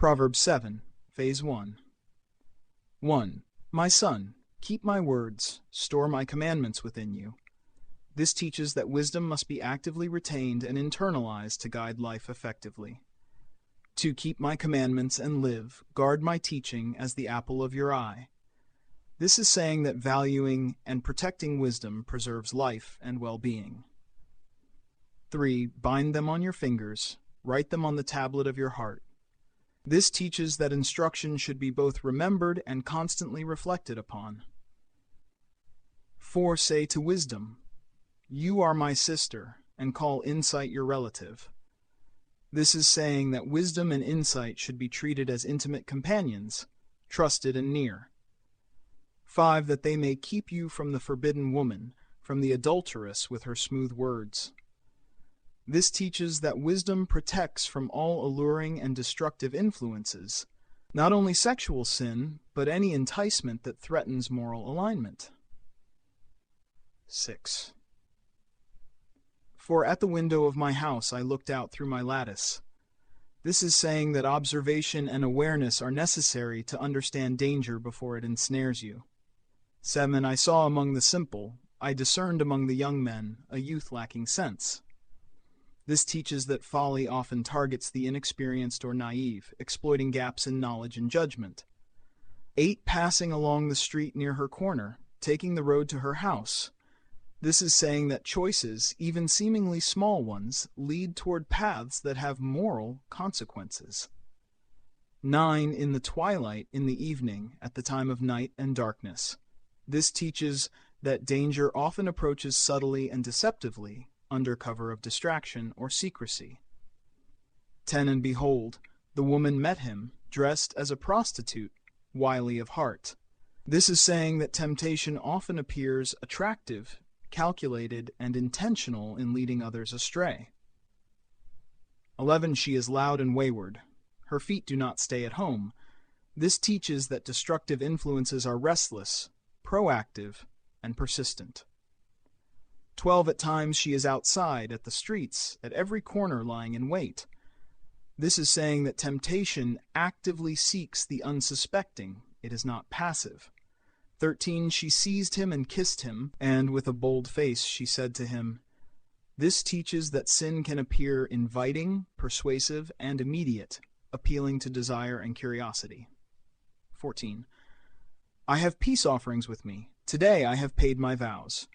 Proverbs 7, Phase 1. 1. My son, keep my words, store my commandments within you. This teaches that wisdom must be actively retained and internalized to guide life effectively. 2. Keep my commandments and live, guard my teaching as the apple of your eye. This is saying that valuing and protecting wisdom preserves life and well-being. 3. Bind them on your fingers, write them on the tablet of your heart. This teaches that instruction should be both remembered and constantly reflected upon. 4. Say to wisdom, you are my sister, and call insight your relative. This is saying that wisdom and insight should be treated as intimate companions, trusted and near. 5. That they may keep you from the forbidden woman, from the adulteress with her smooth words. This teaches that wisdom protects from all alluring and destructive influences, not only sexual sin, but any enticement that threatens moral alignment. 6. For at the window of my house I looked out through my lattice. This is saying that observation and awareness are necessary to understand danger before it ensnares you. 7. I saw among the simple, I discerned among the young men, a youth lacking sense. This teaches that folly often targets the inexperienced or naive, exploiting gaps in knowledge and judgment. 8. Passing along the street near her corner, taking the road to her house. This is saying that choices, even seemingly small ones, lead toward paths that have moral consequences. 9. In the twilight, in the evening, at the time of night and darkness. This teaches that danger often approaches subtly and deceptively, under cover of distraction or secrecy. 10. And behold, the woman met him, dressed as a prostitute, wily of heart. This is saying that temptation often appears attractive, calculated, and intentional in leading others astray. 11. She is loud and wayward. Her feet do not stay at home. This teaches that destructive influences are restless, proactive, and persistent. 12. At times she is outside, at the streets, at every corner lying in wait. This is saying that temptation actively seeks the unsuspecting. It is not passive. 13. She seized him and kissed him, and with a bold face she said to him. This teaches that sin can appear inviting, persuasive, and immediate, appealing to desire and curiosity. 14. I have peace offerings with me. Today I have paid my vows.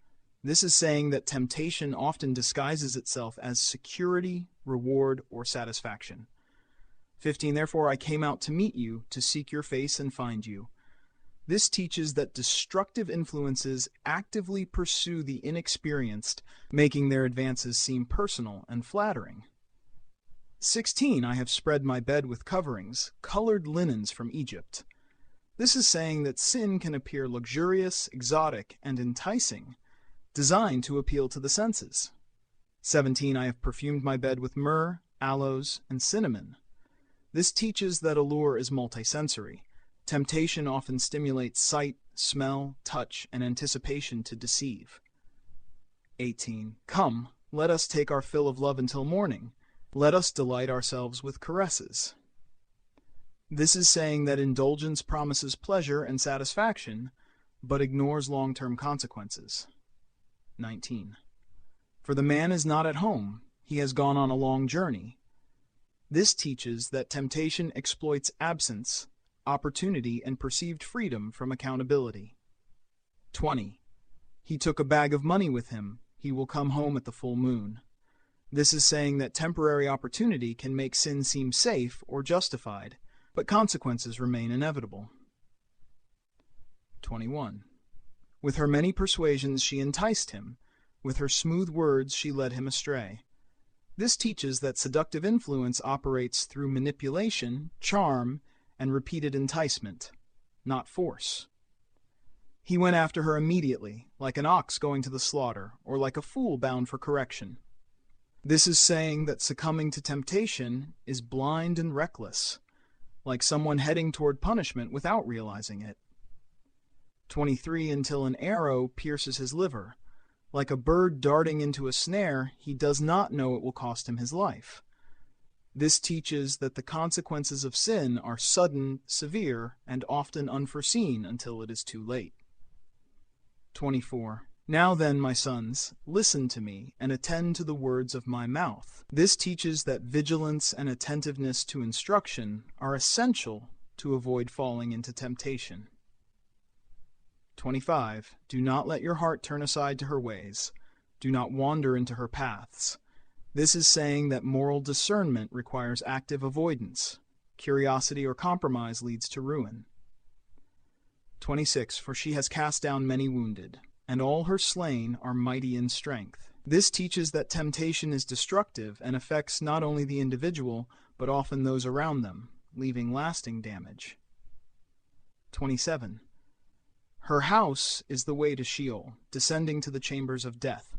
This is saying that temptation often disguises itself as security, reward, or satisfaction. 15. Therefore I came out to meet you, to seek your face and find you. This teaches that destructive influences actively pursue the inexperienced, making their advances seem personal and flattering. 16. I have spread my bed with coverings, colored linens from Egypt. This is saying that sin can appear luxurious, exotic, and enticing, designed to appeal to the senses. 17. I have perfumed my bed with myrrh, aloes, and cinnamon. This teaches that allure is multisensory. Temptation often stimulates sight, smell, touch, and anticipation to deceive. 18. Come, let us take our fill of love until morning. Let us delight ourselves with caresses. This is saying that indulgence promises pleasure and satisfaction, but ignores long-term consequences. 19. For the man is not at home, he has gone on a long journey. This teaches that temptation exploits absence, opportunity, and perceived freedom from accountability. 20. He took a bag of money with him, he will come home at the full moon. This is saying that temporary opportunity can make sin seem safe or justified, but consequences remain inevitable. 21. With her many persuasions she enticed him. With her smooth words she led him astray. This teaches that seductive influence operates through manipulation, charm, and repeated enticement, not force. He went after her immediately, like an ox going to the slaughter, or like a fool bound for correction. This is saying that succumbing to temptation is blind and reckless, like someone heading toward punishment without realizing it. 23. Until an arrow pierces his liver. Like a bird darting into a snare, he does not know it will cost him his life. This teaches that the consequences of sin are sudden, severe, and often unforeseen until it is too late. 24. Now then, my sons, listen to me and attend to the words of my mouth. This teaches that vigilance and attentiveness to instruction are essential to avoid falling into temptation. 25. Do not let your heart turn aside to her ways. Do not wander into her paths. This is saying that moral discernment requires active avoidance. Curiosity or compromise leads to ruin. 26. For she has cast down many wounded, and all her slain are mighty in strength. This teaches that temptation is destructive and affects not only the individual, but often those around them, leaving lasting damage. 27. Her house is the way to Sheol, descending to the chambers of death.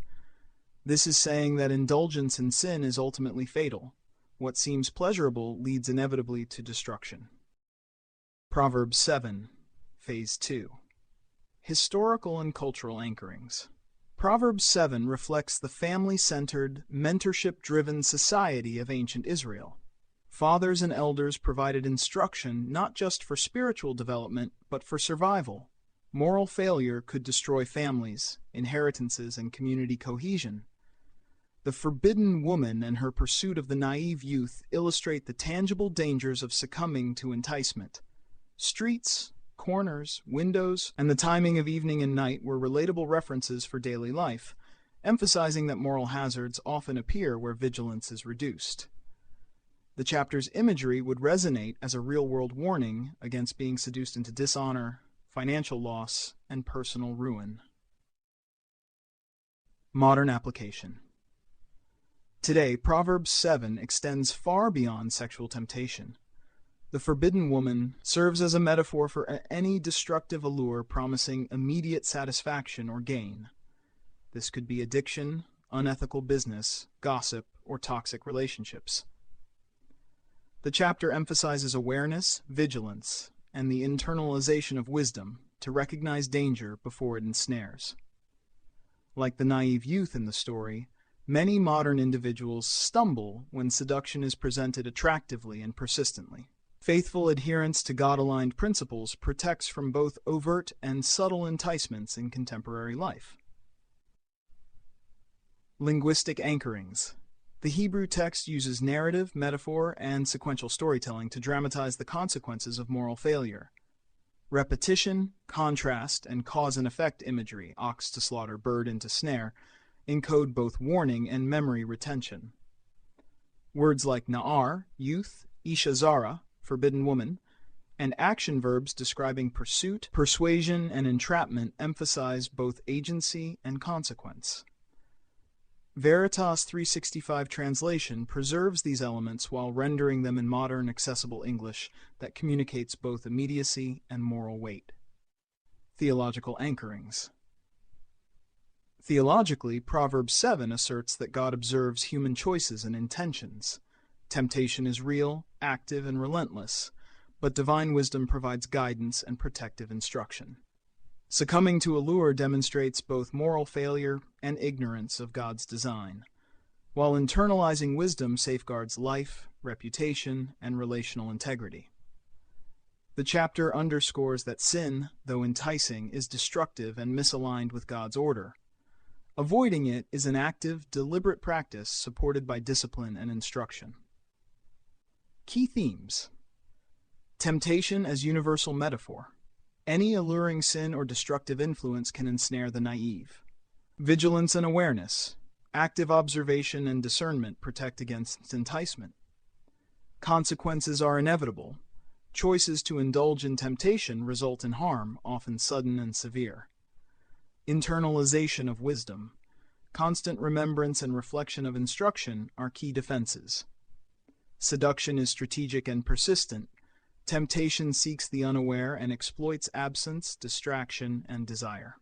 This is saying that indulgence in sin is ultimately fatal. What seems pleasurable leads inevitably to destruction. Proverbs 7, Phase 2. Historical and cultural anchorings. Proverbs 7 reflects the family-centered, mentorship-driven society of ancient Israel. Fathers and elders provided instruction not just for spiritual development, but for survival. Moral failure could destroy families, inheritances, and community cohesion. The forbidden woman and her pursuit of the naive youth illustrate the tangible dangers of succumbing to enticement. Streets, corners, windows, and the timing of evening and night were relatable references for daily life, emphasizing that moral hazards often appear where vigilance is reduced. The chapter's imagery would resonate as a real-world warning against being seduced into dishonor, financial loss, and personal ruin. Modern application. Today, Proverbs 7 extends far beyond sexual temptation. The forbidden woman serves as a metaphor for any destructive allure promising immediate satisfaction or gain. This could be addiction, unethical business, gossip, or toxic relationships. The chapter emphasizes awareness, vigilance, and the internalization of wisdom to recognize danger before it ensnares. Like the naive youth in the story, many modern individuals stumble when seduction is presented attractively and persistently. Faithful adherence to God-aligned principles protects from both overt and subtle enticements in contemporary life. Linguistic anchorings. The Hebrew text uses narrative, metaphor, and sequential storytelling to dramatize the consequences of moral failure. Repetition, contrast, and cause and effect imagery, ox to slaughter, bird into snare, encode both warning and memory retention. Words like na'ar, youth, isha zara, forbidden woman, and action verbs describing pursuit, persuasion, and entrapment emphasize both agency and consequence. Veritas 365 translation preserves these elements while rendering them in modern, accessible English that communicates both immediacy and moral weight. Theological anchorings. Theologically, Proverbs 7 asserts that God observes human choices and intentions. Temptation is real, active, and relentless, but divine wisdom provides guidance and protective instruction. Succumbing to allure demonstrates both moral failure and ignorance of God's design, while internalizing wisdom safeguards life, reputation, and relational integrity. The chapter underscores that sin, though enticing, is destructive and misaligned with God's order. Avoiding it is an active, deliberate practice supported by discipline and instruction. Key themes. Temptation as universal metaphor. Any alluring sin or destructive influence can ensnare the naive. Vigilance and awareness. Active observation and discernment protect against enticement. Consequences are inevitable. Choices to indulge in temptation result in harm, often sudden and severe. Internalization of wisdom. Constant remembrance and reflection of instruction are key defenses. Seduction is strategic and persistent. Temptation seeks the unaware and exploits absence, distraction, and desire.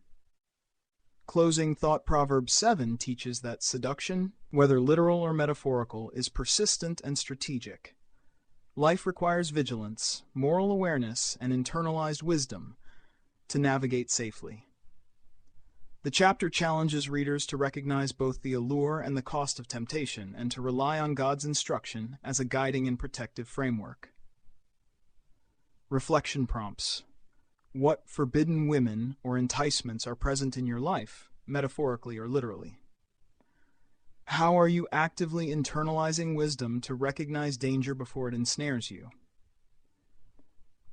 Closing thought. Proverbs 7 teaches that seduction, whether literal or metaphorical, is persistent and strategic. Life requires vigilance, moral awareness, and internalized wisdom to navigate safely. The chapter challenges readers to recognize both the allure and the cost of temptation, and to rely on God's instruction as a guiding and protective framework. Reflection prompts. What forbidden women or enticements are present in your life, metaphorically or literally? How are you actively internalizing wisdom to recognize danger before it ensnares you?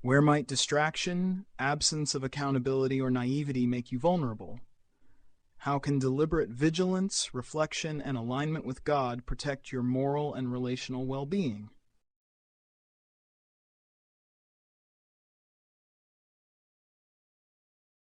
Where might distraction, absence of accountability, or naivety make you vulnerable? How can deliberate vigilance, reflection, and alignment with God protect your moral and relational well-being?